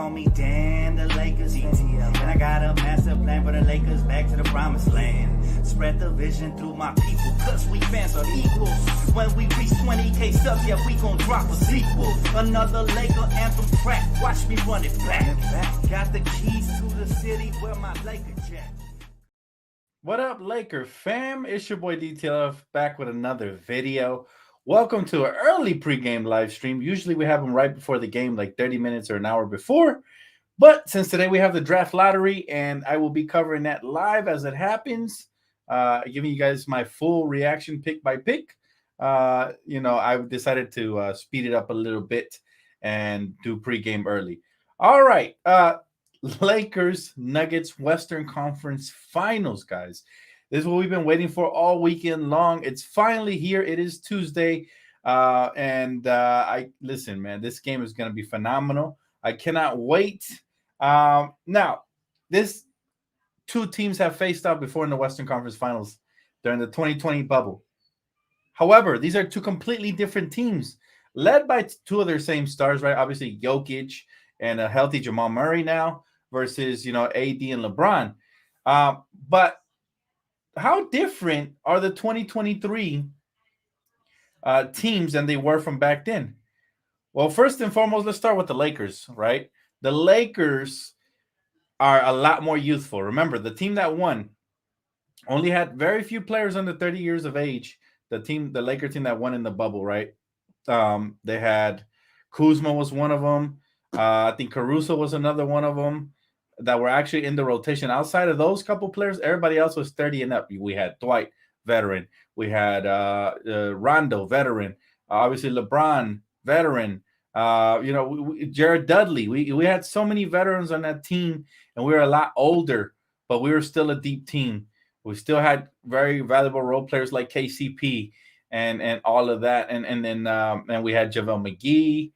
call me Dan, the Lakers. And I got a master plan for the Lakers back to the promised land. Spread the vision through my people, cause we fans are equal. When we reach 20K subs, yeah, we gon' drop a sequel. Another Laker anthem track, watch me run it back. Got the keys to the city where my Laker jack. What up, Laker fam? It's your boy Dtlf back with another video. Welcome to an early pregame live stream. Usually we have them right before the game, like 30 minutes or an hour before. But since today we have the draft lottery, and I will be covering that live as it happens, giving you guys my full reaction pick by pick. I've decided to speed it up a little bit and do pregame early. All right. Lakers, Nuggets, Western Conference Finals, guys. This is what we've been waiting for all weekend long. It's finally here. It is Tuesday. Listen, man, this game is going to be phenomenal. I cannot wait. Now, this two teams have faced off before in the Western Conference Finals during the 2020 bubble. However, these are two completely different teams led by two of their same stars, right? Obviously, Jokic and a healthy Jamal Murray now versus, AD and LeBron. But how different are the 2023 teams than they were from back then? Well, first and foremost, let's start with the Lakers, right? The Lakers are a lot more youthful. Remember, the team that won only had very few players under 30 years of age. The Laker team that won in the bubble, right? They had Kuzma was one of them. I think Caruso was another one of them that were actually in the rotation. Outside of those couple players, everybody else was 30 and up. We had Dwight, veteran. We had Rondo, veteran. Obviously, LeBron, veteran. Jared Dudley. We had so many veterans on that team, and we were a lot older, but we were still a deep team. We still had very valuable role players like KCP and all of that. And then we had JaVale McGee.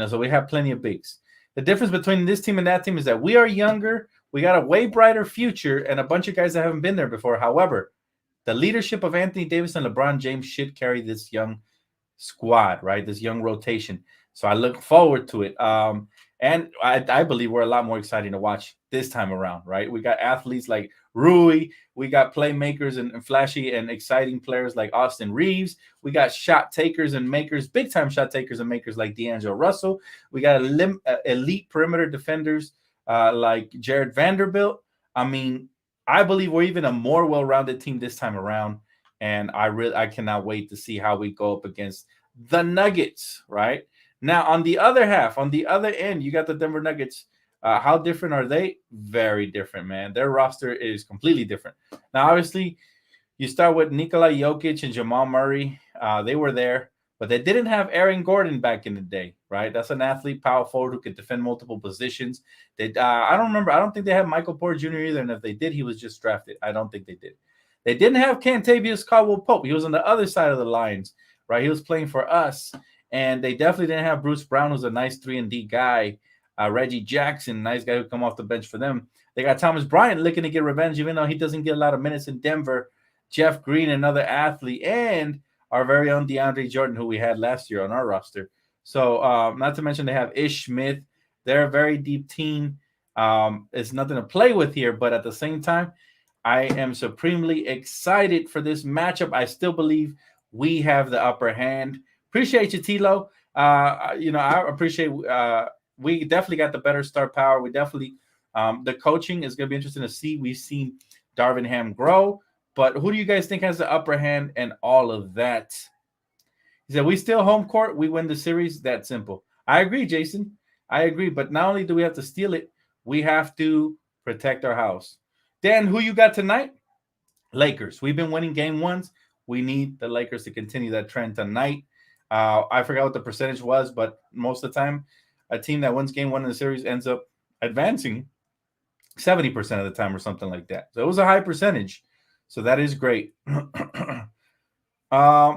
So we have plenty of bigs. The difference between this team and that team is that we are younger. We got a way brighter future and a bunch of guys that haven't been there before. However, the leadership of Anthony Davis and LeBron James should carry this young squad, right? This young rotation. So I look forward to it. And I believe we're a lot more exciting to watch this time around, right? We got athletes like Rui. We got playmakers and flashy and exciting players like Austin Reeves. We got shot takers and makers, big-time shot takers and makers like D'Angelo Russell. We got elite perimeter defenders like Jared Vanderbilt. I mean, I believe we're even a more well-rounded team this time around, and I cannot wait to see how we go up against the Nuggets, right? Now, on the other half, on the other end, you got the Denver Nuggets. How different are they? Very different, man. Their roster is completely different. Now, obviously, you start with Nikola, Jokic, and Jamal Murray. They were there, but they didn't have Aaron Gordon back in the day, right? That's an athlete, power forward who could defend multiple positions. I don't remember. I don't think they had Michael Porter Jr. either, and if they did, he was just drafted. I don't think they did. They didn't have Kentavious Caldwell-Pope. He was on the other side of the lines, right? He was playing for us. And they definitely didn't have Bruce Brown, who's a nice 3-and-D guy. Reggie Jackson, nice guy who come off the bench for them. They got Thomas Bryant looking to get revenge, even though he doesn't get a lot of minutes in Denver. Jeff Green, another athlete, and our very own DeAndre Jordan, who we had last year on our roster. So not to mention they have Ish Smith. They're a very deep team. It's nothing to play with here, but at the same time, I am supremely excited for this matchup. I still believe we have the upper hand. Appreciate you, Tilo. I appreciate we definitely got the better star power. We definitely the coaching is going to be interesting to see. We've seen Darvin Ham grow, but who do you guys think has the upper hand and all of that? He said, we still home court. We win the series. That simple. I agree, Jason. I agree. But not only do we have to steal it, we have to protect our house. Dan, who you got tonight? Lakers. We've been winning game ones. We need the Lakers to continue that trend tonight. I forgot what the percentage was, but most of the time, a team that wins game one in the series ends up advancing 70% of the time or something like that. So it was a high percentage. So that is great. Bamba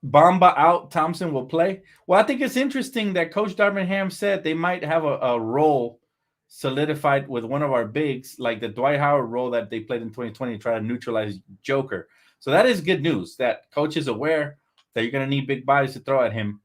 out, Thompson will play. Well, I think it's interesting that Coach Darvin Ham said they might have a role solidified with one of our bigs, like the Dwight Howard role that they played in 2020 to try to neutralize Joker. So that is good news that Coach is aware that you're going to need big bodies to throw at him,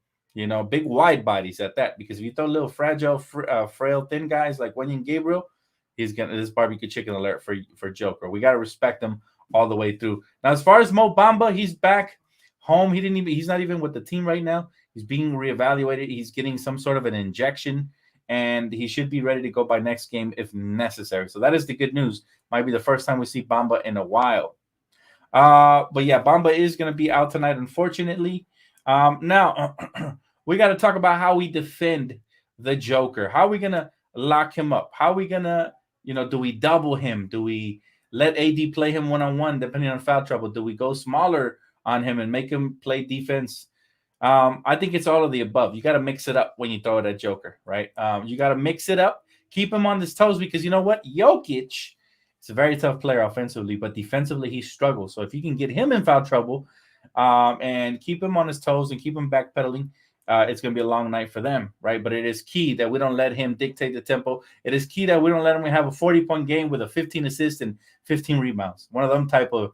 big wide bodies at that. Because if you throw little fragile, frail, thin guys like Wenyan Gabriel, he's gonna this barbecue chicken alert for Joker. We got to respect him all the way through. Now, as far as Mo Bamba, he's back home. He's not even with the team right now. He's being reevaluated. He's getting some sort of an injection, and he should be ready to go by next game if necessary. So that is the good news. Might be the first time we see Bamba in a while. But yeah, Bamba is going to be out tonight, unfortunately. Now, we got to talk about how we defend the Joker. How are we going to lock him up? How are we going to, do we double him? Do we let AD play him one-on-one depending on foul trouble? Do we go smaller on him and make him play defense? I think it's all of the above. You got to mix it up when you throw it at Joker, right? You got to mix it up, keep him on his toes, because you know what? Jokic is a very tough player offensively, but defensively he struggles. So if you can get him in foul trouble and keep him on his toes and keep him backpedaling, it's going to be a long night for them, right? But it is key that we don't let him dictate the tempo. It is key that we don't let him have a 40-point game with a 15 assists and 15 rebounds. One of them type of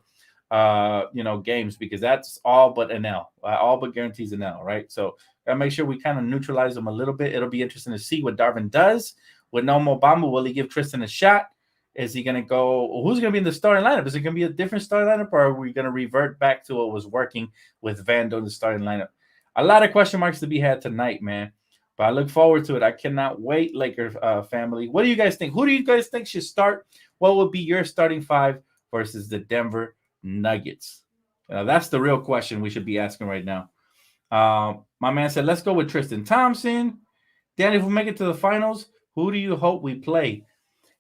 games, because that's all but an L, all but guarantees an L, right? So gotta make sure we kind of neutralize them a little bit. It'll be interesting to see what Darvin does with no Mo Bamba. Will he give Tristan a shot? Is he going to go? Who's going to be in the starting lineup? Is it going to be a different starting lineup, or are we going to revert back to what was working with Vando in the starting lineup? A lot of question marks to be had tonight, man. But I look forward to it. I cannot wait, Laker family. What do you guys think? Who do you guys think should start? What would be your starting five versus the Denver Nuggets? That's the real question we should be asking right now. My man said, let's go with Tristan Thompson. Danny, if we make it to the finals, who do you hope we play?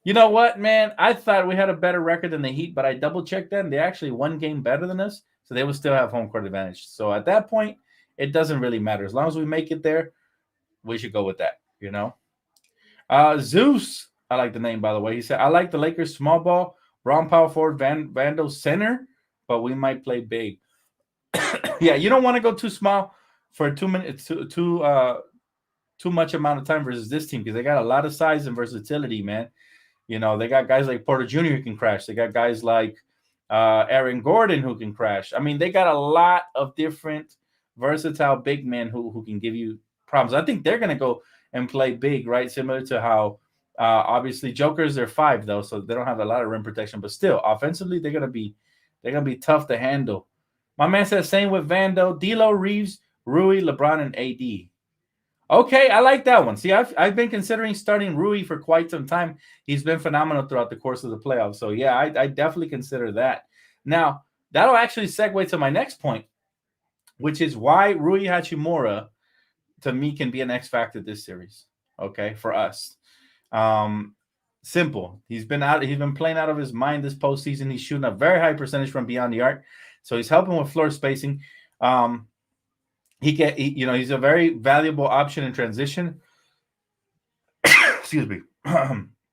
You know what, man? I thought we had a better record than the Heat, but I double-checked that, and they actually one game better than us, so they would still have home court advantage. So at that point, it doesn't really matter. As long as we make it there, we should go with that, Zeus, I like the name, by the way. He said, I like the Lakers small ball, Braun power forward, Vando center, but we might play big. Yeah, you don't want to go too small for 2 minutes, too much amount of time versus this team, because they got a lot of size and versatility, man. They got guys like Porter Jr. who can crash. They got guys like Aaron Gordon who can crash. I mean, they got a lot of different versatile big men who can give you problems. I think they're going to go and play big, right? Similar to how obviously Jokers, they're 5 though, so they don't have a lot of rim protection. But still, offensively, they're gonna be tough to handle. My man says same with Vando, D'Lo, Reeves, Rui, LeBron, and AD. Okay, I like that one. See, I've been considering starting Rui for quite some time. He's been phenomenal throughout the course of the playoffs. So yeah, I definitely consider that. Now, that'll actually segue to my next point, which is why Rui Hachimura, to me, can be an X factor this series. Okay, for us. Simple. He's been playing out of his mind this postseason. He's shooting a very high percentage from beyond the arc. So he's helping with floor spacing. He's a very valuable option in transition. Excuse me.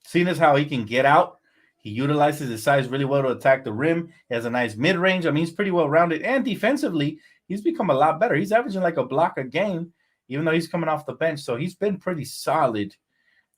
Seeing as how he can get out, he utilizes his size really well to attack the rim. He has a nice mid-range. I mean, he's pretty well rounded, and defensively, he's become a lot better. He's averaging like a block a game, even though he's coming off the bench. So he's been pretty solid.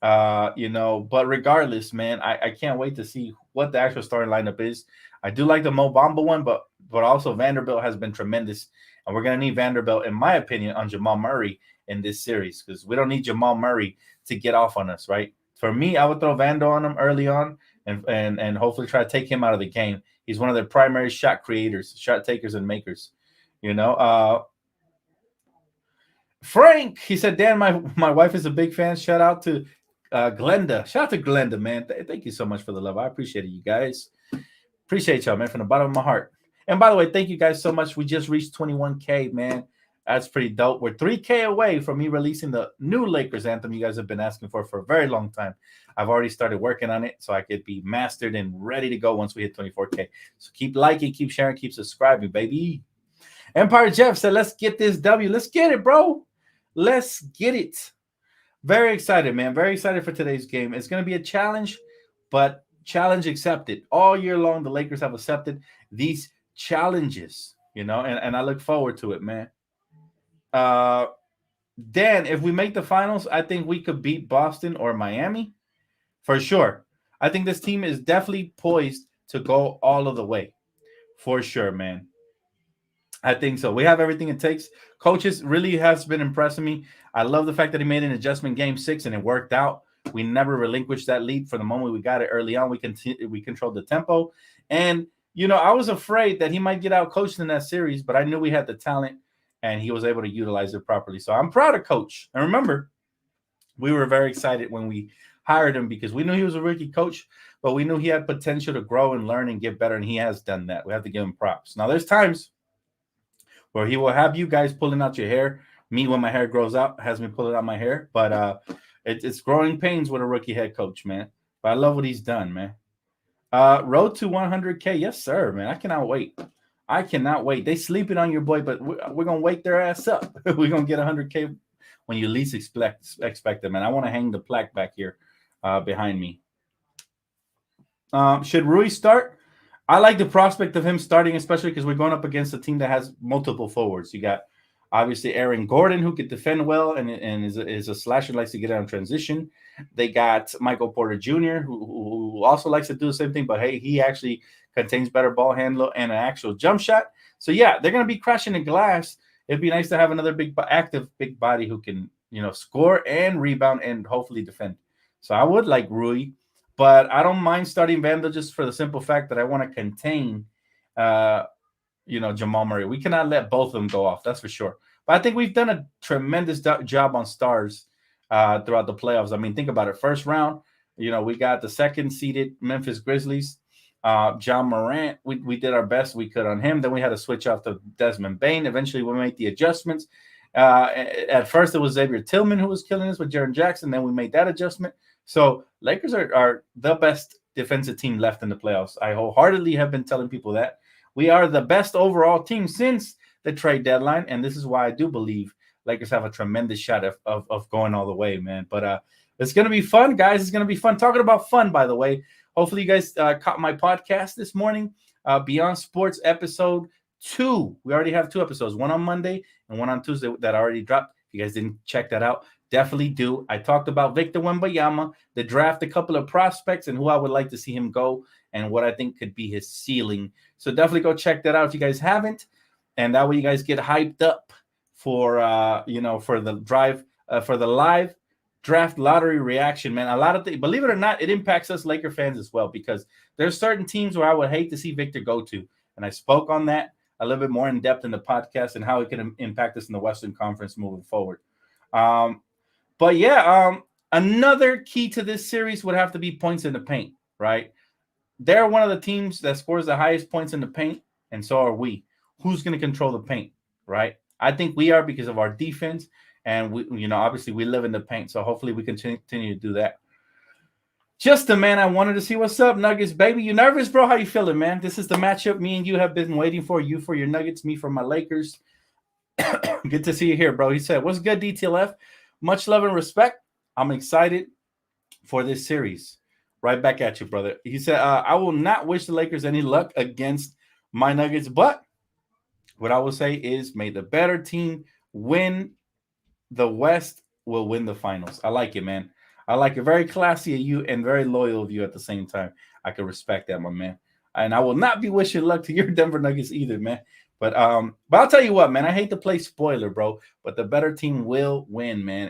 But regardless, man, I can't wait to see what the actual starting lineup is. I do like the Mo Bamba one, but also Vanderbilt has been tremendous. And we're going to need Vanderbilt, in my opinion, on Jamal Murray in this series, because we don't need Jamal Murray to get off on us, right? For me, I would throw Vando on him early on and hopefully try to take him out of the game. He's one of their primary shot creators, shot takers and makers, Frank, he said, Dan, my wife is a big fan. Shout out to Glenda. Shout out to Glenda, man. Thank you so much for the love. I appreciate it, you guys. Appreciate y'all, man, from the bottom of my heart. And by the way, thank you guys so much. We just reached 21K, man. That's pretty dope. We're 3K away from me releasing the new Lakers anthem you guys have been asking for a very long time. I've already started working on it so I could be mastered and ready to go once we hit 24K. So keep liking, keep sharing, keep subscribing, baby. Empire Jeff said, let's get this W. Let's get it, bro. Let's get it. Very excited, man. Very excited for today's game. It's going to be a challenge, but challenge accepted. All year long, the Lakers have accepted these challenges, and I look forward to it, man. Dan, if we make the finals, I think we could beat Boston or Miami for sure. I think this team is definitely poised to go all of the way for sure, man. I think so. We have everything it takes. Coaches really has been impressing me. I love the fact that he made an adjustment game 6 and it worked out. We never relinquished that lead from the moment we got it early on. We controlled the tempo, and I was afraid that he might get out coached in that series, but I knew we had the talent, and he was able to utilize it properly. So I'm proud of Coach. And remember, we were very excited when we hired him because we knew he was a rookie coach, but we knew he had potential to grow and learn and get better, and he has done that. We have to give him props. Now, there's times where he will have you guys pulling out your hair. Me, when my hair grows out, has me pulling out my hair. But it's growing pains with a rookie head coach, man. But I love what he's done, man. Road to 100K. Yes, sir, man. I cannot wait. I cannot wait. They sleeping on your boy, but we're going to wake their ass up. We're going to get 100K when you least expect them. And I want to hang the plaque back here behind me. Should Rui start? I like the prospect of him starting, especially because we're going up against a team that has multiple forwards. You got, obviously, Aaron Gordon, who can defend well and is a slasher, likes to get out in transition. They got Michael Porter Jr., who also likes to do the same thing, but hey, he actually contains better ball handle and an actual jump shot. So, yeah, they're going to be crashing the glass. It'd be nice to have another active big body who can, score and rebound and hopefully defend. So I would like Rui. But I don't mind starting Vandal just for the simple fact that I want to contain, Jamal Murray. We cannot let both of them go off. That's for sure. But I think we've done a tremendous job on stars throughout the playoffs. I mean, think about it. First round, we got the second-seeded Memphis Grizzlies. John Morant, we did our best we could on him. Then we had to switch off to Desmond Bane. Eventually, we made the adjustments. At first, it was Xavier Tillman who was killing us with Jaren Jackson. Then we made that adjustment. So Lakers are the best defensive team left in the playoffs. I wholeheartedly have been telling people that. We are the best overall team since the trade deadline, and this is why I do believe Lakers have a tremendous shot of going all the way, man. But it's going to be fun, guys. It's going to be fun. Talking about fun, by the way. Hopefully you guys caught my podcast this morning, Beyond Sports episode 2. We already have 2 episodes, one on Monday and one on Tuesday that already dropped. If you guys didn't check that out, definitely do. I talked about Victor Wembanyama, the draft, a couple of prospects, and who I would like to see him go and what I think could be his ceiling. So definitely go check that out if you guys haven't. And that way you guys get hyped up for, for the drive, for the live draft lottery reaction, man. A lot of things, believe it or not, it impacts us Laker fans as well because there's certain teams where I would hate to see Victor go to. And I spoke on that a little bit more in depth in the podcast and how it can impact us in the Western Conference moving forward. But yeah, another key to this series would have to be points in the paint, right? They're one of the teams that scores the highest points in the paint, and so are we. Who's going to control the paint, right? I think we are because of our defense, and we, obviously we live in the paint, so hopefully we continue to do that. Justin, man, I wanted to see what's up, Nuggets, baby. You nervous, bro? How you feeling, man? This is the matchup me and you have been waiting for. You for your Nuggets, me for my Lakers. Good to see you here, bro. He said, what's good, Dtlf? Much love and respect. I'm excited for this series. Right back at you, brother. He said, I will not wish the Lakers any luck against my Nuggets, but what I will say is may the better team win the West will win the finals. I like it, man. I like it. Very classy of you and very loyal of you at the same time. I can respect that, my man. And I will not be wishing luck to your Denver Nuggets either, man. But I'll tell you what, man. I hate to play spoiler, bro. But the better team will win, man.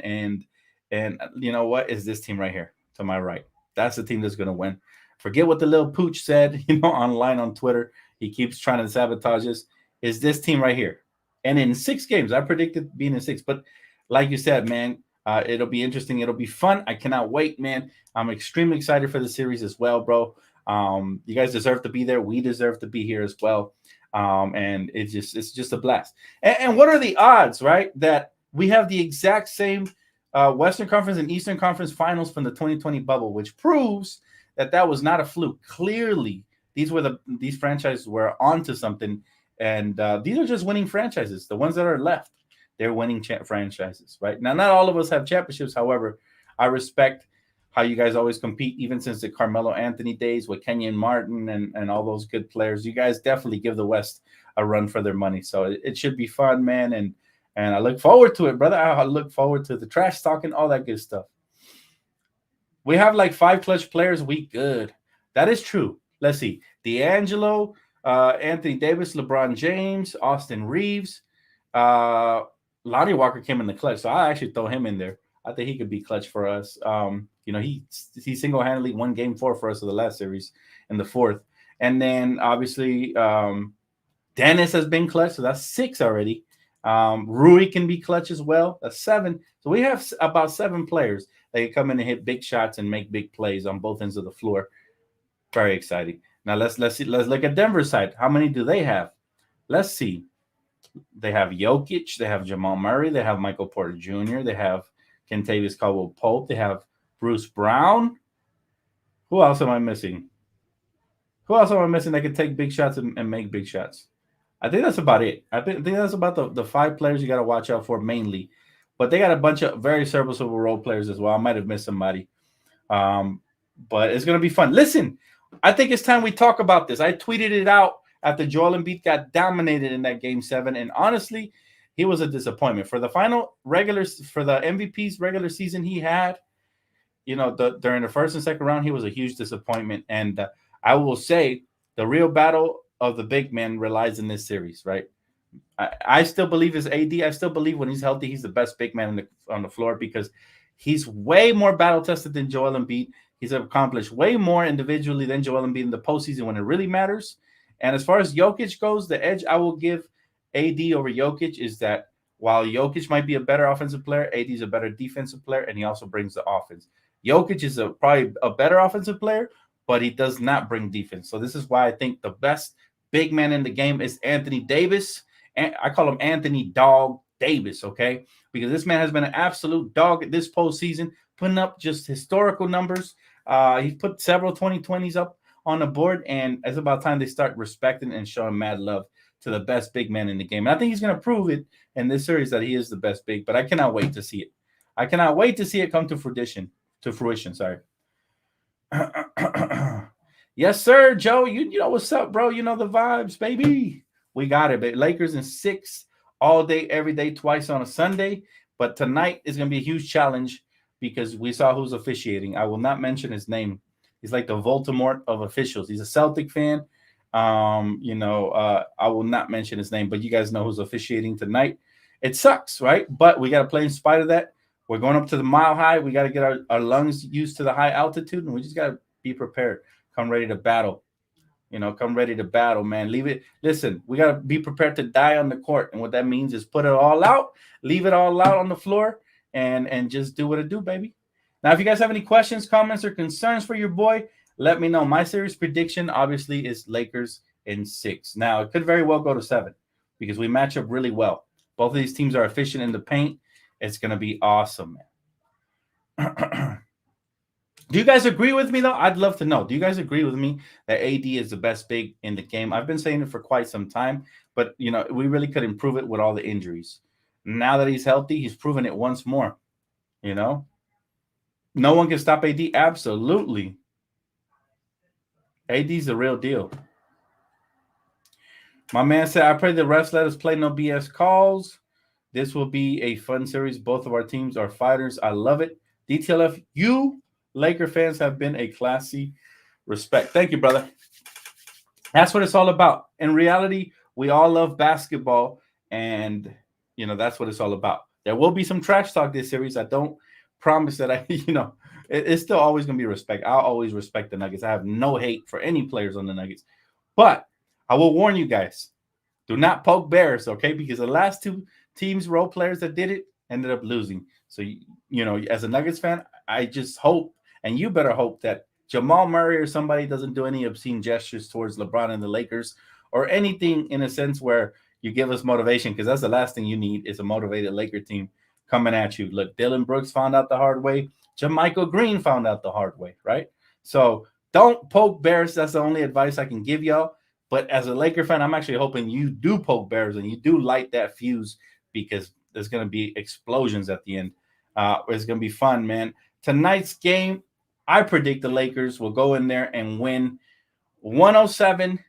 And you know what? Is this team right here to my right? That's the team that's gonna win. Forget what the little pooch said, online on Twitter. He keeps trying to sabotage us. Is this team right here? And in 6 games, I predicted being in 6. But like you said, man, it'll be interesting. It'll be fun. I cannot wait, man. I'm extremely excited for the series as well, bro. You guys deserve to be there. We deserve to be here as well. And it's just a blast. And what are the odds, right, that we have the exact same Western Conference and Eastern Conference finals from the 2020 bubble, which proves that was not a fluke. Clearly, these franchises were onto something, and these are just winning franchises. The ones that are left, they're winning franchises, right? Now, not all of us have championships. However, I respect how you guys always compete, even since the Carmelo Anthony days with Kenyon Martin and all those good players. You guys definitely give the West a run for their money. So it should be fun, man. And I look forward to it, brother. I look forward to the trash talking, all that good stuff. We have like 5 clutch players. We good. That is true. Let's see. D'Angelo, Anthony Davis, LeBron James, Austin Reeves. Uh, Lonnie Walker came in the clutch, so I actually throw him in there. I think he could be clutch for us. He single handedly won Game 4 for us of the last series in the fourth, and then obviously Dennis has been clutch, so that's 6 already. Rui can be clutch as well. That's 7. So we have about 7 players that can come in and hit big shots and make big plays on both ends of the floor. Very exciting. Now let's look at Denver's side. How many do they have? Let's see. They have Jokic, they have Jamal Murray, they have Michael Porter Jr., they have Kentavious Caldwell Pope, they have Bruce Brown. Who else am I missing? Who else am I missing that can take big shots and make big shots? I think that's about it. I think that's about the 5 players you got to watch out for mainly. But they got a bunch of very serviceable role players as well. I might have missed somebody. But it's going to be fun. Listen, I think it's time we talk about this. I tweeted it out after Joel Embiid got dominated in that Game 7. And honestly, he was a disappointment. For the MVP's regular season he had, during the first and second round, he was a huge disappointment. And I will say the real battle of the big man relies in this series, right? I still believe it's AD. I still believe when he's healthy, he's the best big man on the floor because he's way more battle tested than Joel Embiid. He's accomplished way more individually than Joel Embiid in the postseason when it really matters. And as far as Jokic goes, the edge I will give AD over Jokic is that while Jokic might be a better offensive player, AD is a better defensive player, and he also brings the offense. Jokic is probably a better offensive player, but he does not bring defense. So this is why I think the best big man in the game is Anthony Davis. And I call him Anthony Dog Davis, okay? Because this man has been an absolute dog this postseason, putting up just historical numbers. He's put several 2020s up on the board, and it's about time they start respecting and showing mad love to the best big man in the game. And I think he's going to prove it in this series that he is the best big, but I cannot wait to see it. I cannot wait to see it come to fruition. Sorry. Yes, sir, Joe. You know what's up, bro. You know the vibes, baby. We got it, baby. Lakers in 6 all day, every day, twice on a Sunday. But tonight is going to be a huge challenge because we saw who's officiating. I will not mention his name. He's like the Voldemort of officials. He's a Celtic fan. I will not mention his name, but you guys know who's officiating tonight. It sucks, right? But we got to play in spite of that. We're going up to the mile high. We got to get our lungs used to the high altitude, and we just got to be prepared. Come ready to battle. Come ready to battle, man. Leave it. Listen, we got to be prepared to die on the court. And what that means is put it all out, leave it all out on the floor, and just do what it do, baby. Now, if you guys have any questions, comments, or concerns for your boy, let me know. My series prediction, obviously, is Lakers in 6. Now, it could very well go to 7 because we match up really well. Both of these teams are efficient in the paint. It's going to be awesome, man. Do you guys agree with me, though? I'd love to know. Do you guys agree with me that AD is the best big in the game? I've been saying it for quite some time, but, we really could improve it with all the injuries. Now that he's healthy, he's proven it once more, No one can stop AD. Absolutely. AD's the real deal. My man said, I pray the refs let us play no BS calls. This will be a fun series. Both of our teams are fighters. I love it. DTLF, you Laker fans have been a classy respect. Thank you, brother. That's what it's all about. In reality, we all love basketball, and, that's what it's all about. There will be some trash talk this series. I don't promise that it's still always going to be respect. I'll always respect the Nuggets. I have no hate for any players on the Nuggets. But I will warn you guys, do not poke bears, okay? Because the last 2 teams, role players that did it, ended up losing. So, as a Nuggets fan, I just hope, and you better hope, that Jamal Murray or somebody doesn't do any obscene gestures towards LeBron and the Lakers or anything in a sense where you give us motivation, because that's the last thing you need is a motivated Laker team coming at you. Look, Dylan Brooks found out the hard way. JaMychal Green found out the hard way, right? So don't poke bears. That's the only advice I can give y'all. But as a Laker fan, I'm actually hoping you do poke bears and you do light that fuse, because there's going to be explosions at the end. It's going to be fun, man. Tonight's game, I predict the Lakers will go in there and win 107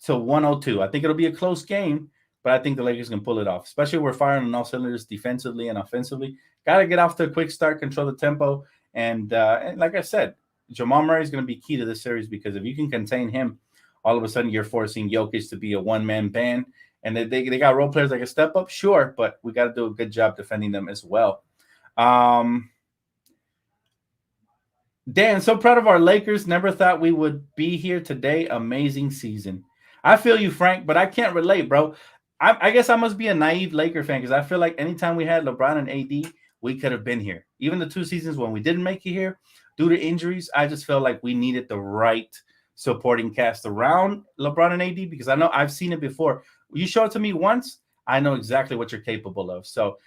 to 102. I think it'll be a close game, but I think the Lakers can pull it off, especially we're firing on all cylinders defensively and offensively. Got to get off to a quick start, control the tempo. And like I said, Jamal Murray is going to be key to this series, because if you can contain him all of a sudden you're forcing Jokic to be a one-man band. And they got role players that can step up, sure, but we got to do a good job defending them as well. Dan, so proud of our Lakers. Never thought we would be here today. Amazing season. I feel you, Frank, but I can't relate, bro. I guess I must be a naive Laker fan because I feel like anytime we had LeBron and AD, we could have been here. Even the 2 seasons when we didn't make it here due to injuries, I just felt like we needed the right supporting cast around LeBron and AD because I know I've seen it before. You show it to me once, I know exactly what you're capable of. So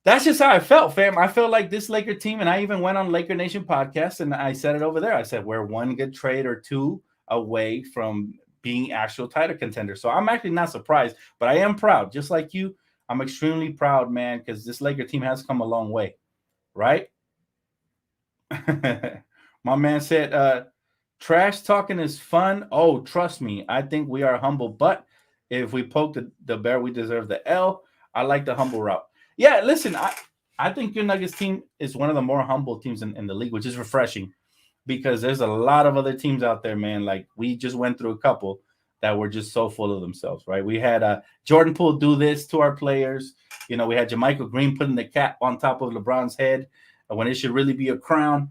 that's just how I felt, fam. I felt like this Laker team, and I even went on Laker Nation podcast, and I said it over there. I said we're one good trade or two away from being actual title contenders. So I'm actually not surprised, but I am proud. Just like you, I'm extremely proud, man, because this Laker team has come a long way, right? My man said, trash talking is fun. Oh, trust me, I think we are humble, but if we poke the bear, we deserve the L. I like the humble route. Yeah, listen, I think your Nuggets team is one of the more humble teams in the league, which is refreshing because there's a lot of other teams out there, man. Like we just went through a couple that were just so full of themselves, right? We had Jordan Poole do this to our players. You know, we had Jermichael Green putting the cap on top of LeBron's head when it should really be a crown.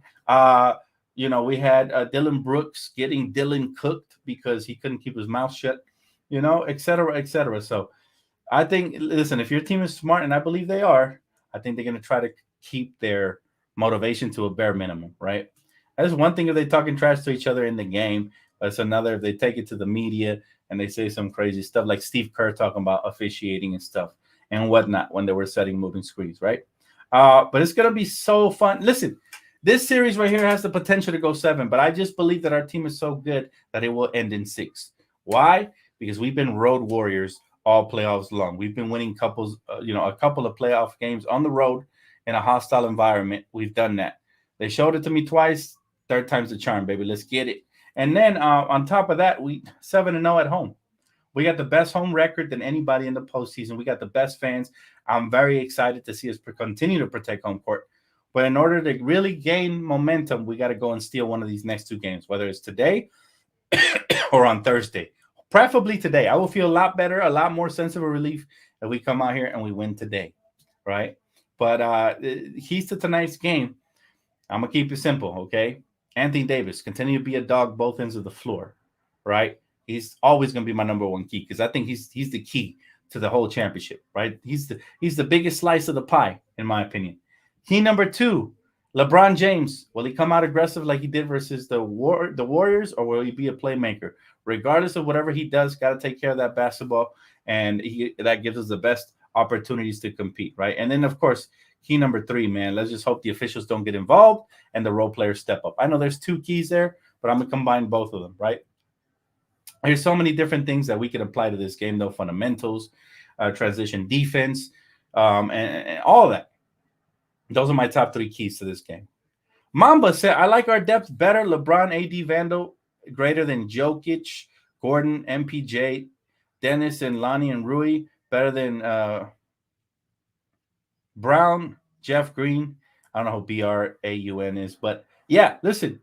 You know, we had Dylan Brooks getting Dylan cooked because he couldn't keep his mouth shut, you know, et cetera, et cetera. So I think, listen, if your team is smart, and I believe they are, I think they're going to try to keep their motivation to a bare minimum, right? That's one thing if they're talking trash to each other in the game. That's another if they take it to the media and they say some crazy stuff like Steve Kerr talking about officiating and stuff and whatnot when they were setting moving screens, right? But it's going to be so fun. Listen, this series right here has the potential to go 7, but I just believe that our team is so good that it will end in 6. Why? Because we've been road warriors all playoffs long. We've been winning a couple of playoff games on the road in a hostile environment. We've done that. They showed it to me twice. Third time's the charm, baby. Let's get it. And then on top of that, we 7-0 at home. We got the best home record than anybody in the postseason. We got the best fans. I'm very excited to see us continue to protect home court. But in order to really gain momentum, we got to go and steal one of these next 2 games, whether it's today or on Thursday. Preferably today. I will feel a lot better, a lot more sense of a relief if we come out here and we win today, right? But keys to tonight's game, I'm going to keep it simple, okay? Anthony Davis, continue to be a dog both ends of the floor, right? He's always going to be my number 1 key because I think he's the key to the whole championship, right? He's the biggest slice of the pie, in my opinion. Key number 2, LeBron James. Will he come out aggressive like he did versus the Warriors, or will he be a playmaker? Regardless of whatever he does, got to take care of that basketball, and that gives us the best opportunities to compete, right? And then, of course, key number 3, man, let's just hope the officials don't get involved and the role players step up. I know there's 2 keys there, but I'm going to combine both of them, right? There's so many different things that we can apply to this game, though, fundamentals, transition defense, and all of that. Those are my top 3 keys to this game. Mamba said, I like our depth better. LeBron, AD, Vandal, greater than Jokic, Gordon, MPJ, Dennis, and Lonnie and Rui, better than Brown, Jeff Green. I don't know who BRAUN is, but yeah, listen,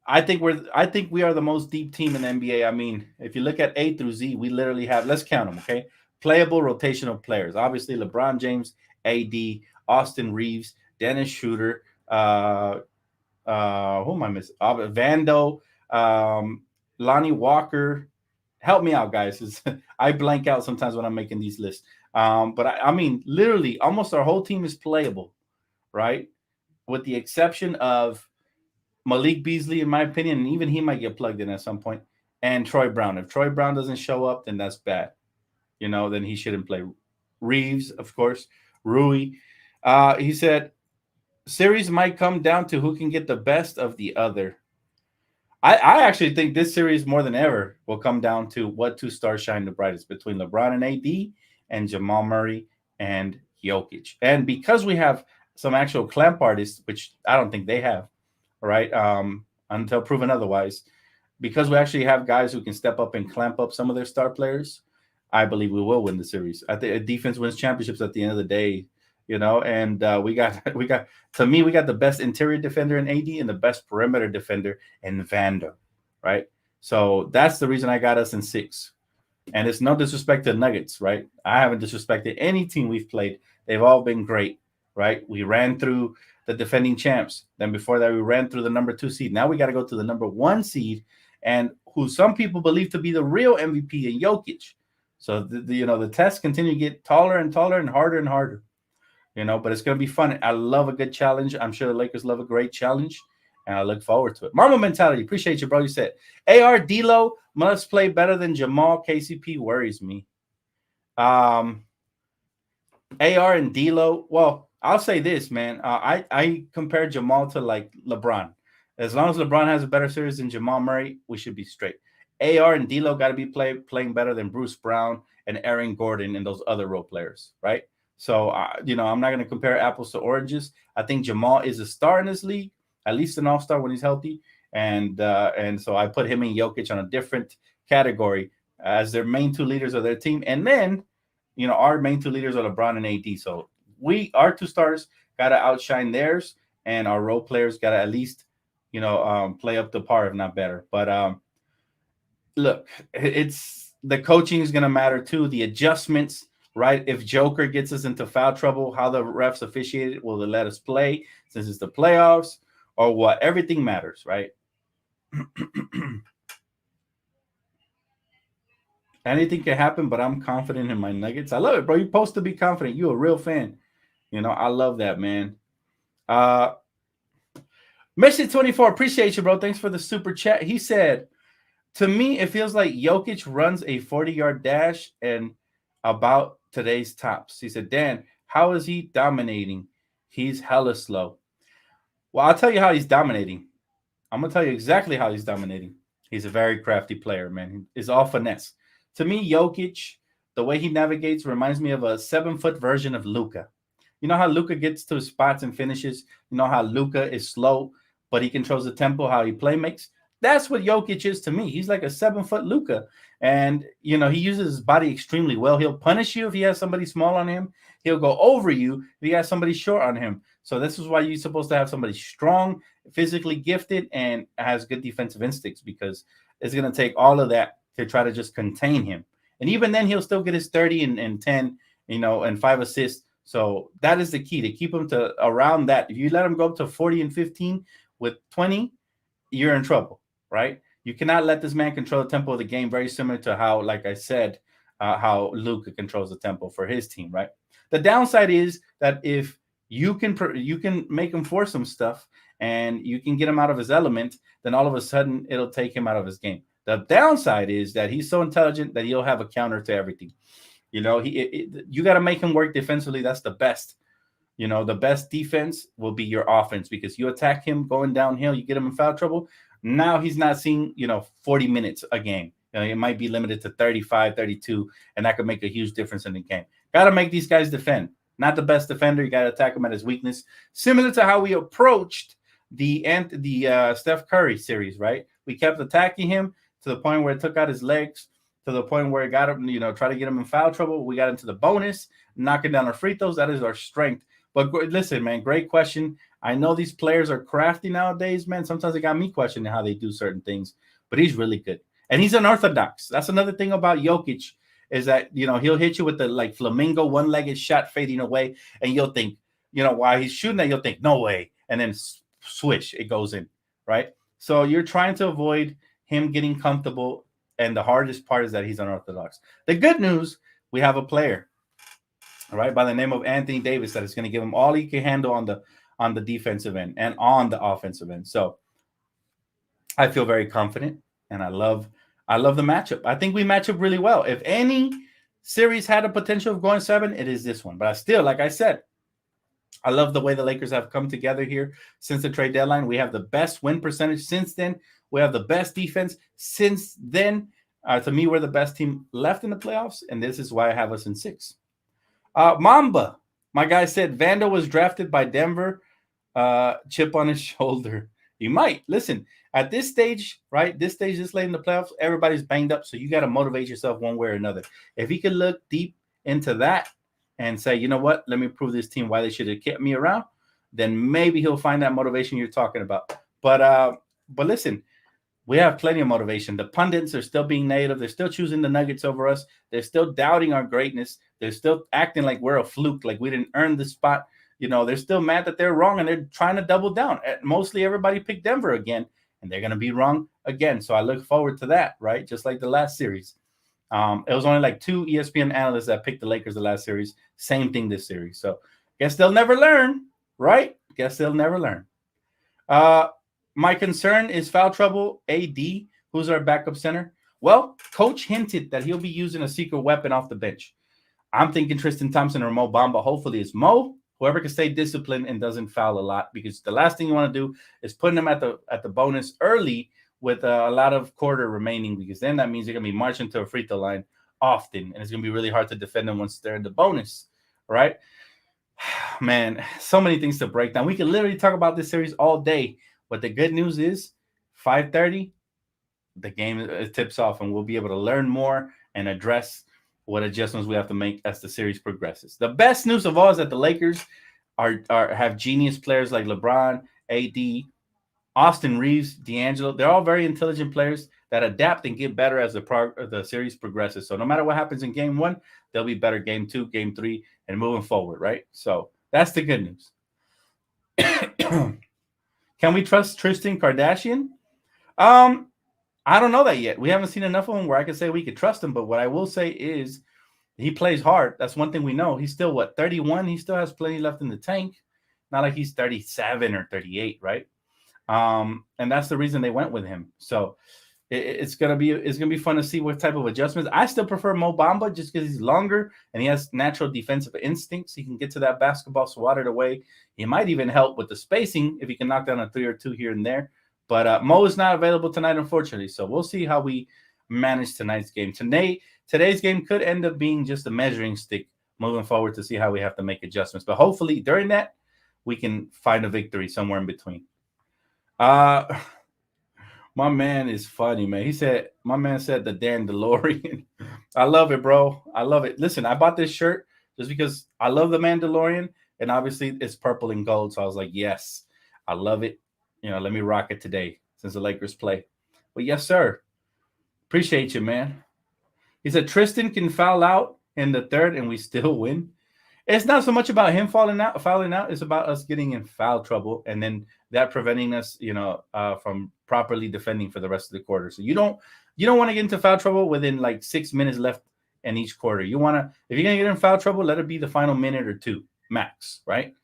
I think we are the most deep team in the NBA. I mean, if you look at A through Z, we literally have, let's count them, okay? Playable rotational players. Obviously, LeBron James, AD, Austin Reeves, Dennis Schroeder, who am I missing? Vando, Lonnie Walker. Help me out, guys. I blank out sometimes when I'm making these lists. But I mean, literally, almost our whole team is playable, right? With the exception of Malik Beasley, in my opinion, and even he might get plugged in at some point, and Troy Brown. If Troy Brown doesn't show up, then that's bad. You know, then he shouldn't play. Reeves, of course, Rui. He said, series might come down to who can get the best of the other. I actually think this series more than ever will come down to what 2 stars shine the brightest between LeBron and AD and Jamal Murray and Jokic. And because we have some actual clamp artists, which I don't think they have, right? Until proven otherwise, because we actually have guys who can step up and clamp up some of their star players, I believe we will win the series. I think defense wins championships at the end of the day, you know, and we got to me, we got the best interior defender in AD and the best perimeter defender in Vando, right? So that's the reason I got us in 6. And it's no disrespect to the Nuggets, right? I haven't disrespected any team we've played. They've all been great, right? We ran through the defending champs. Then before that, we ran through the number 2 seed. Now we got to go to the number 1 seed, and who some people believe to be the real MVP in Jokic. So the tests continue to get taller and taller and harder. But it's going to be fun. I love a good challenge. I'm sure the Lakers love a great challenge, and I look forward to it. Marvel mentality. Appreciate you, bro. You said AR D'Lo must play better than Jamal. KCP worries me. AR and D'Lo. Well, I'll say this, man. I compare Jamal to like LeBron. As long as LeBron has a better series than Jamal Murray, we should be straight. AR and D'Lo got to be playing better than Bruce Brown and Aaron Gordon and those other role players, right? So, I'm not going to compare apples to oranges. I think Jamal is a star in this league, at least an all-star when he's healthy. And so I put him and Jokic on a different category as their main 2 leaders of their team. And then, our main 2 leaders are LeBron and AD. So our 2 stars got to outshine theirs, and our role players got to at least, play up to par, if not better. But look, it's the coaching is going to matter too. The adjustments, right? If Joker gets us into foul trouble, how the refs officiate it, will they let us play since it's the playoffs or what? Everything matters, right? Anything can happen, but I'm confident in my Nuggets. I love it, bro. You're supposed to be confident. You're a real fan. I love that, man. Messi 24, appreciate you, bro. Thanks for the super chat. He said, to me, it feels like Jokic runs a 40-yard dash and about today's tops. He said, Dan, how is he dominating? He's hella slow. Well, I'll tell you how he's dominating. I'm going to tell you exactly how he's dominating. He's a very crafty player, man. He's all finesse. To me, Jokic, the way he navigates reminds me of a 7-foot version of Luka. You know how Luka gets to his spots and finishes? You know how Luka is slow, but he controls the tempo, how he play makes? That's what Jokic is to me. He's like a 7-foot Luka. And, he uses his body extremely well. He'll punish you if he has somebody small on him. He'll go over you if he has somebody short on him. So this is why you're supposed to have somebody strong, physically gifted, and has good defensive instincts, because it's going to take all of that to try to just contain him. And even then, he'll still get his 30 and 10, and 5 assists. So that is the key, to keep him to around that. If you let him go up to 40 and 15 with 20, you're in trouble, right? You cannot let this man control the tempo of the game, very similar to how, like I said, how Luka controls the tempo for his team, right? The downside is that if you can make him force some stuff and you can get him out of his element, then all of a sudden it'll take him out of his game. The downside is that he's so intelligent that he'll have a counter to everything. You got to make him work defensively. That's the best. The best defense will be your offense, because you attack him going downhill, you get him in foul trouble. Now he's not seeing, 40 minutes a game. It might be limited to 35, 32, and that could make a huge difference in the game. Got to make these guys defend. Not the best defender. You got to attack him at his weakness. Similar to how we approached the Steph Curry series, right? We kept attacking him to the point where it took out his legs, to the point where it got him, try to get him in foul trouble. We got into the bonus, knocking down our free throws. That is our strength. But listen, man, great question. I know these players are crafty nowadays, man. Sometimes they got me questioning how they do certain things, but he's really good. And he's unorthodox. That's another thing about Jokic, is that, he'll hit you with the like flamingo one-legged shot fading away, and you'll think, while he's shooting that, you'll think, no way. And then swish, it goes in, right? So you're trying to avoid him getting comfortable, and the hardest part is that he's unorthodox. The good news, we have a player, all right, by the name of Anthony Davis, that is going to give him all he can handle on the defensive end and on the offensive end. So I feel very confident, and I love the matchup. I think we match up really well. If any series had a potential of going 7, it is this one. But like I said, I love the way the Lakers have come together here since the trade deadline. We have the best win percentage since then. We have the best defense since then. To me, we're the best team left in the playoffs, and this is why I have us in 6. Mamba, my guy said Vando was drafted by Denver. Chip on his shoulder. He might. Listen, at this stage, right? This late in the playoffs, everybody's banged up, so you got to motivate yourself one way or another. If he could look deep into that and say, you know what, let me prove this team why they should have kept me around, then maybe he'll find that motivation you're talking about. But listen, we have plenty of motivation. The pundits are still being negative. They're still choosing the Nuggets over us. They're still doubting our greatness. They're still acting like we're a fluke, like we didn't earn the spot. They're still mad that they're wrong, and they're trying to double down. Mostly everybody picked Denver again, and they're going to be wrong again. So I look forward to that, right? Just like the last series. It was only like 2 ESPN analysts that picked the Lakers the last series. Same thing this series. So guess they'll never learn, right? Guess they'll never learn. My concern is foul trouble. AD, who's our backup center? Well, coach hinted that he'll be using a secret weapon off the bench. I'm thinking Tristan Thompson or Mo Bamba. Hopefully it's Mo, whoever can stay disciplined and doesn't foul a lot, because the last thing you want to do is putting them at the bonus early with a lot of quarter remaining, because then that means you're going to be marching to a free throw line often, and it's going to be really hard to defend them once they're in the bonus, right? Man, so many things to break down. We can literally talk about this series all day, but the good news is 5:30, the game tips off, and we'll be able to learn more and address what adjustments we have to make as the series progresses. The best news of all is that the Lakers have genius players like LeBron, AD, Austin Reeves, D'Angelo. They're all very intelligent players that adapt and get better as the series progresses. So no matter what happens in game 1, they'll be better game 2, game 3, and moving forward, right? So that's the good news. Can we trust Tristan Kardashian? I don't know that yet. We haven't seen enough of him where I can say we could trust him. But what I will say is he plays hard. That's one thing we know. He's still, 31? He still has plenty left in the tank. Not like he's 37 or 38, right? And that's the reason they went with him. So it's gonna be fun to see what type of adjustments. I still prefer Mo Bamba just because he's longer and he has natural defensive instincts. He can get to that basketball, swat it away. He might even help with the spacing if he can knock down a 3 or 2 here and there. But Mo is not available tonight, unfortunately. So we'll see how we manage tonight's game. Today's game could end up being just a measuring stick moving forward to see how we have to make adjustments. But hopefully during that, we can find a victory somewhere in between. My man is funny, man. My man said the Dan DeLorean. I love it, bro. I love it. Listen, I bought this shirt just because I love the Mandalorian, and obviously it's purple and gold. So I was like, yes, I love it. Let me rock it today since the Lakers play. But yes, sir. Appreciate you, man. He said Tristan can foul out in the third and we still win. It's not so much about him fouling out. It's about us getting in foul trouble and then that preventing us, from properly defending for the rest of the quarter. So you don't want to get into foul trouble within like 6 minutes left in each quarter. If you're gonna get in foul trouble, let it be the final minute or 2 max, right?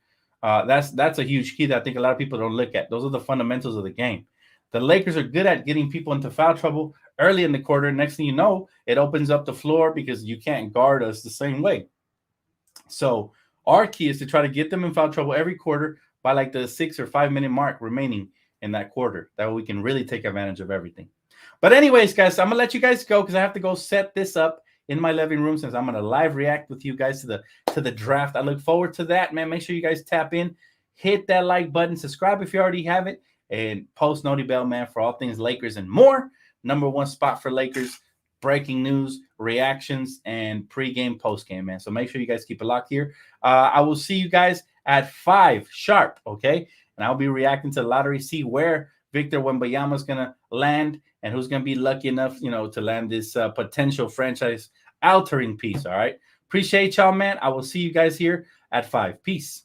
That's a huge key that I think a lot of people don't look at. Those are the fundamentals of the game. The Lakers are good at getting people into foul trouble early in the quarter. Next thing you know, it opens up the floor because you can't guard us the same way. So our key is to try to get them in foul trouble every quarter by like the 6 or 5 minute mark remaining in that quarter. That way we can really take advantage of everything. But anyways, guys, I'm going to let you guys go because I have to go set this up in my living room since I'm going to live react with you guys to the draft. I look forward to that, man. Make sure you guys tap in, hit that like button, subscribe if you already haven't, and post Noti Bell, man, for all things Lakers and more. Number 1 spot for Lakers, breaking news, reactions, and pregame, postgame, man. So make sure you guys keep it locked here. I will see you guys at 5 sharp, okay? And I'll be reacting to the lottery, see where Victor Wembanyama is going to land and who's going to be lucky enough, to land this potential franchise altering piece, all right? Appreciate y'all, man. I will see you guys here at 5. Peace.